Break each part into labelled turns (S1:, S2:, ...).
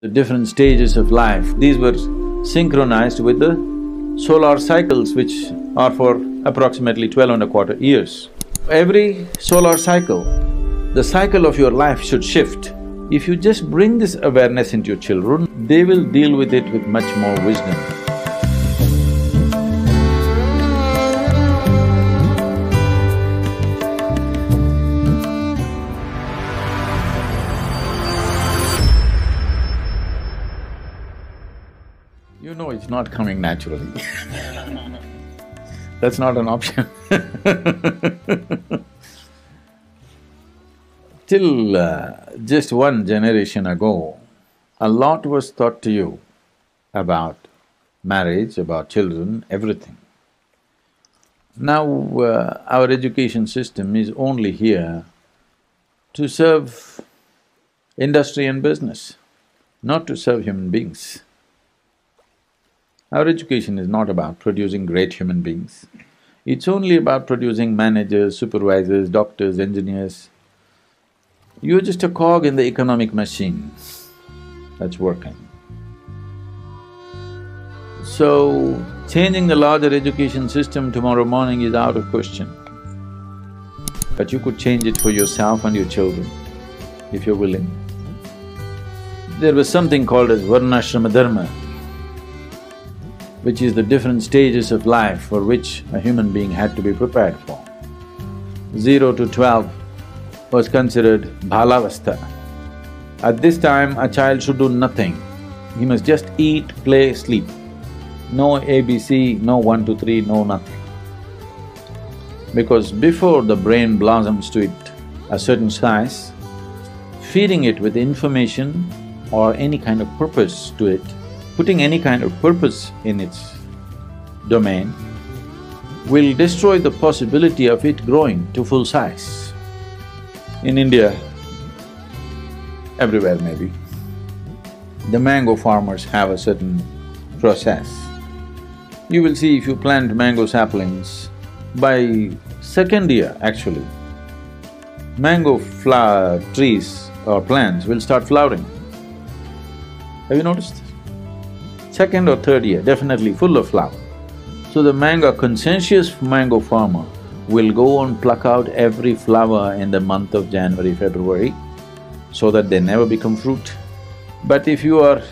S1: The different stages of life, these were synchronized with the solar cycles which are for approximately 12 and a quarter years. Every solar cycle, the cycle of your life should shift. If you just bring this awareness into your children, they will deal with it with much more wisdom. You know it's not coming naturally. That's not an option. Till just one generation ago, a lot was taught to you about marriage, about children, everything. Now, our education system is only here to serve industry and business, not to serve human beings. Our education is not about producing great human beings. It's only about producing managers, supervisors, doctors, engineers. You're just a cog in the economic machine that's working. So, changing the larger education system tomorrow morning is out of question. But you could change it for yourself and your children, if you're willing. There was something called as Varnashrama Dharma, which is the different stages of life for which a human being had to be prepared for. 0 to 12 was considered balavastha. At this time, a child should do nothing. He must just eat, play, sleep. No ABC, no 1, 2, 3, no nothing. Because before the brain blossoms to it a certain size, feeding it with information or any kind of purpose to it, putting any kind of purpose in its domain, will destroy the possibility of it growing to full size. In India, everywhere maybe, the mango farmers have a certain process. You will see if you plant mango saplings, by second year actually, mango flower trees or plants will start flowering. Have you noticed? Second or third year, definitely full of flower. So the conscientious mango farmer will go and pluck out every flower in the month of January, February, so that they never become fruit. But if you are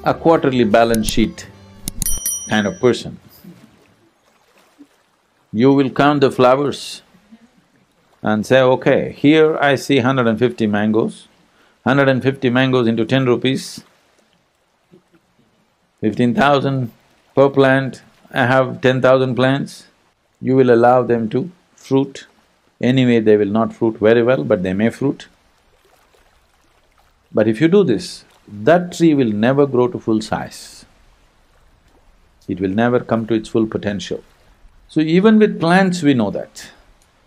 S1: a quarterly balance sheet kind of person, you will count the flowers and say, okay, here I see 150 mangoes, 150 mangoes into 10 rupees, 15,000 per plant, I have 10,000 plants. You will allow them to fruit. Anyway, they will not fruit very well, but they may fruit. But if you do this, that tree will never grow to full size. It will never come to its full potential. So even with plants we know that.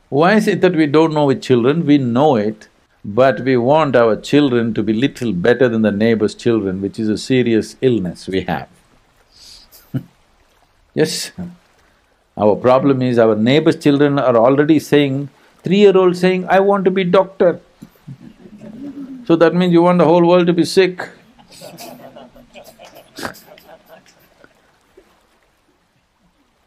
S1: Why is it that we don't know with children? We know it, but we want our children to be little better than the neighbor's children, which is a serious illness we have. Yes, our problem is our neighbor's children are already saying, 3-year-old saying, I want to be doctor. So that means you want the whole world to be sick.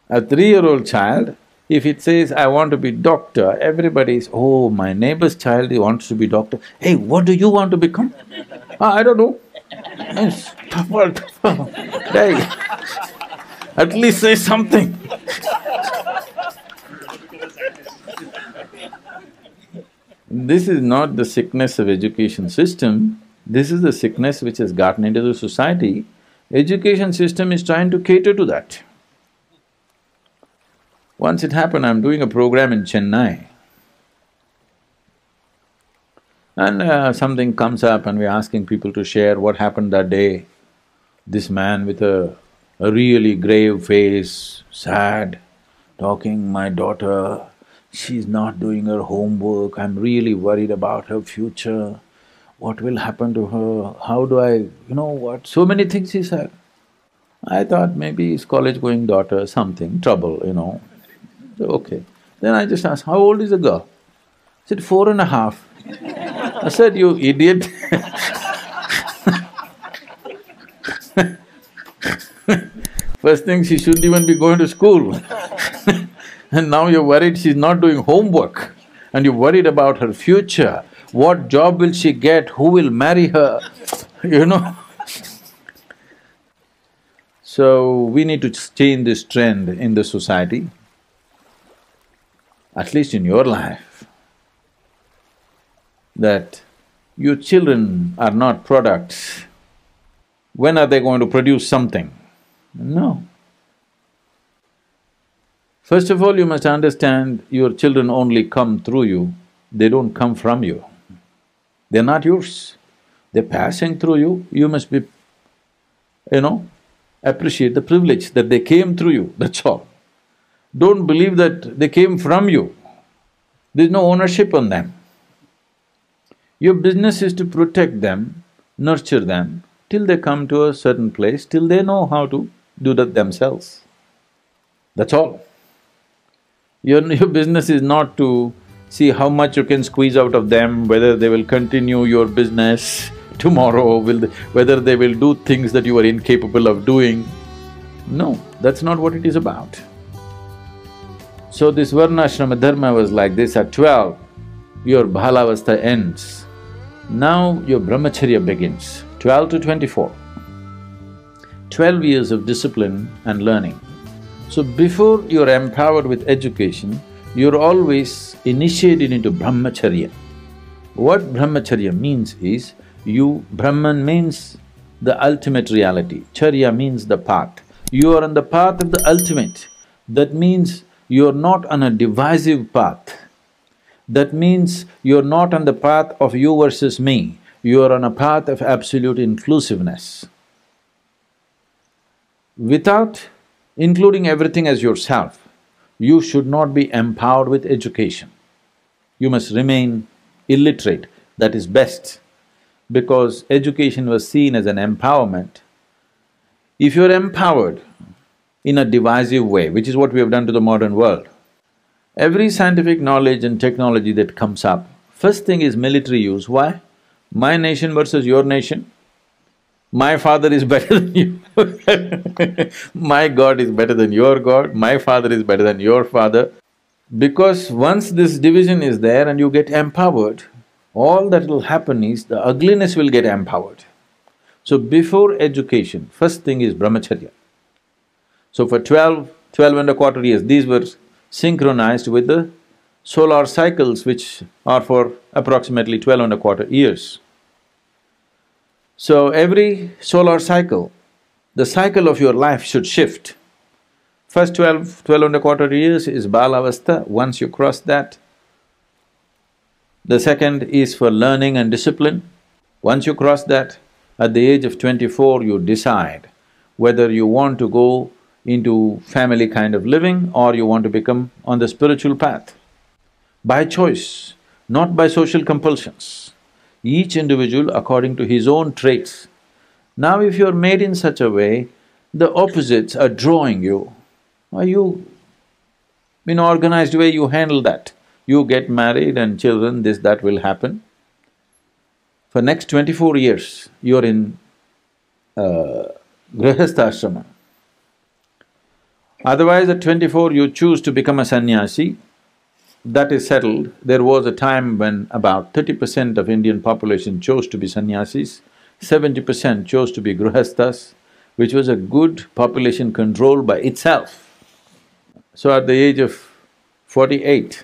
S1: A 3-year-old child, if it says, I want to be doctor, everybody's, oh, my neighbor's child wants to be doctor. Hey, what do you want to become? I don't know. Yes, tougher. Hey, at least say something. This is not the sickness of education system, this is the sickness which has gotten into the society. Education system is trying to cater to that. Once it happened, I'm doing a program in Chennai, and something comes up and we're asking people to share what happened that day. This man with a really grave face, sad, talking, my daughter, she's not doing her homework, I'm really worried about her future. What will happen to her? How do I… you know what, so many things he said. I thought maybe his college-going daughter, something, trouble, you know. So, okay. Then I just asked, how old is the girl? He said, 4.5. I said, you idiot. First thing, she shouldn't even be going to school. And now you're worried she's not doing homework, and you're worried about her future. What job will she get? Who will marry her? You know? So, we need to change this trend in the society, at least in your life, that your children are not products. When are they going to produce something? No. First of all, you must understand your children only come through you, they don't come from you. They're not yours. They're passing through you, you must be, appreciate the privilege that they came through you, that's all. Don't believe that they came from you. There's no ownership on them. Your business is to protect them, nurture them, till they come to a certain place, till they know how to do that themselves. That's all. Your business is not to see how much you can squeeze out of them, whether they will continue your business tomorrow, whether they will do things that you are incapable of doing. No, that's not what it is about. So this Varnashrama Dharma was like this: at 12, your Bhalavastha ends. Now your Brahmacharya begins, 12 to 24. 12 years of discipline and learning. So before you're empowered with education, you're always initiated into Brahmacharya. What Brahmacharya means is, Brahman means the ultimate reality, Charya means the path. You are on the path of the ultimate. That means you're not on a divisive path. That means you're not on the path of you versus me, you are on a path of absolute inclusiveness. Without including everything as yourself, you should not be empowered with education. You must remain illiterate, that is best, because education was seen as an empowerment. If you're empowered in a divisive way, which is what we have done to the modern world, every scientific knowledge and technology that comes up, first thing is military use. Why? My nation versus your nation. My father is better than you my God is better than your God, my father is better than your father. Because once this division is there and you get empowered, all that will happen is the ugliness will get empowered. So before education, first thing is Brahmacharya. So for 12 and a quarter years, these were synchronized with the solar cycles, which are for approximately 12 and a quarter years. So every solar cycle, the cycle of your life should shift. First 12 and a quarter years is Balavastha. Once you cross that, the second is for learning and discipline. Once you cross that, at the age of 24, you decide whether you want to go into family kind of living or you want to become on the spiritual path. By choice, not by social compulsions. Each individual according to his own traits. Now if you're made in such a way, the opposites are drawing you. Are you… in an organized way you handle that. You get married and children, this, that will happen. For next 24 years, you're in Grihastha ashrama. Otherwise at 24 you choose to become a sannyasi, that is settled. There was a time when about 30% of Indian population chose to be sannyasis, 70% chose to be grihasthas, which was a good population control by itself. So at the age of 48,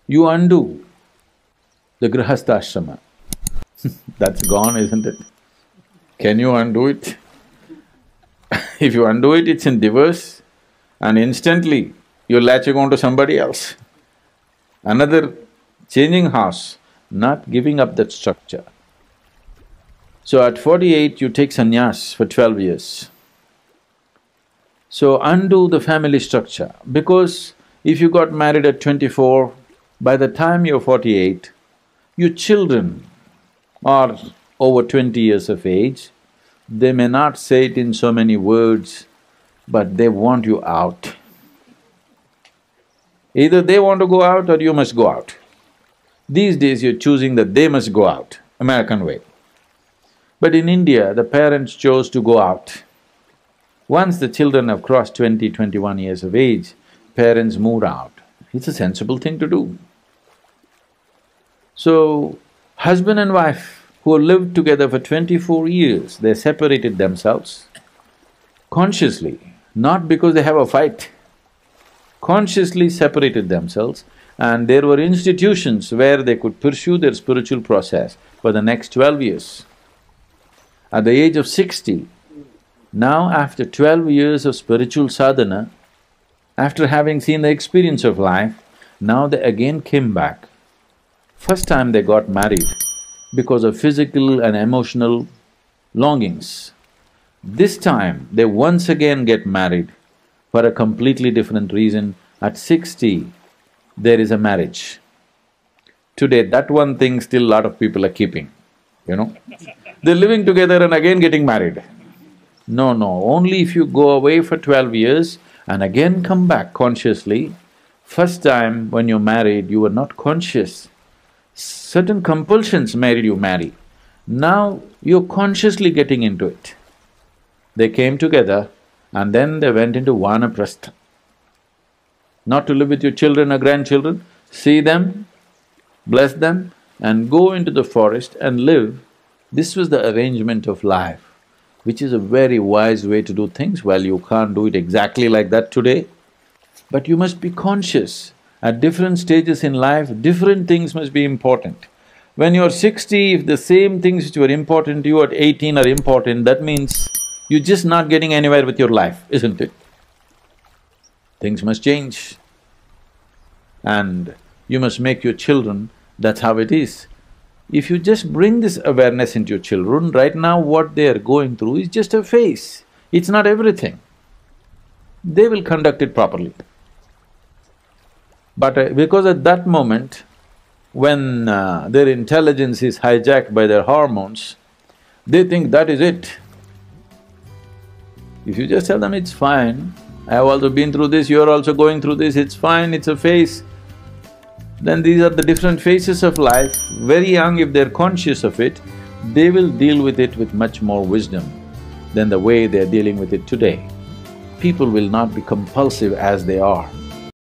S1: you undo the grihastha ashrama. That's gone, isn't it? Can you undo it? If you undo it, it's in divorce, and instantly you're latching on to somebody else. Another changing house, not giving up that structure. So at 48, you take sannyas for 12 years. So undo the family structure, because if you got married at 24, by the time you're 48, your children are over 20 years of age. They may not say it in so many words, but they want you out. Either they want to go out or you must go out. These days you're choosing that they must go out, American way. But in India, the parents chose to go out. Once the children have crossed 20, 21 years of age, parents moved out. It's a sensible thing to do. So, husband and wife who lived together for 24 years, they separated themselves consciously, not because they have a fight, consciously separated themselves, and there were institutions where they could pursue their spiritual process for the next 12 years. At the age of 60, now after 12 years of spiritual sadhana, after having seen the experience of life, now they again came back. First time they got married because of physical and emotional longings. This time they once again get married for a completely different reason. At 60, there is a marriage. Today, that one thing still a lot of people are keeping, you know. They're living together and again getting married. No, only if you go away for 12 years and again come back consciously. First time when you married, you were not conscious. Certain compulsions made you marry. Now you're consciously getting into it. They came together and then they went into vanaprastha. Not to live with your children or grandchildren, see them, bless them and go into the forest and live. This was the arrangement of life, which is a very wise way to do things. Well, you can't do it exactly like that today, but you must be conscious. At different stages in life, different things must be important. When you're 60, if the same things which were important to you at 18 are important, that means you're just not getting anywhere with your life, isn't it? Things must change. And you must make your children, that's how it is. If you just bring this awareness into your children, right now what they are going through is just a phase, it's not everything. They will conduct it properly. But because at that moment, when their intelligence is hijacked by their hormones, they think that is it. If you just tell them, it's fine, I have also been through this, you're also going through this, it's fine, it's a phase, then these are the different phases of life. Very young, if they're conscious of it, they will deal with it with much more wisdom than the way they're dealing with it today. People will not be compulsive as they are.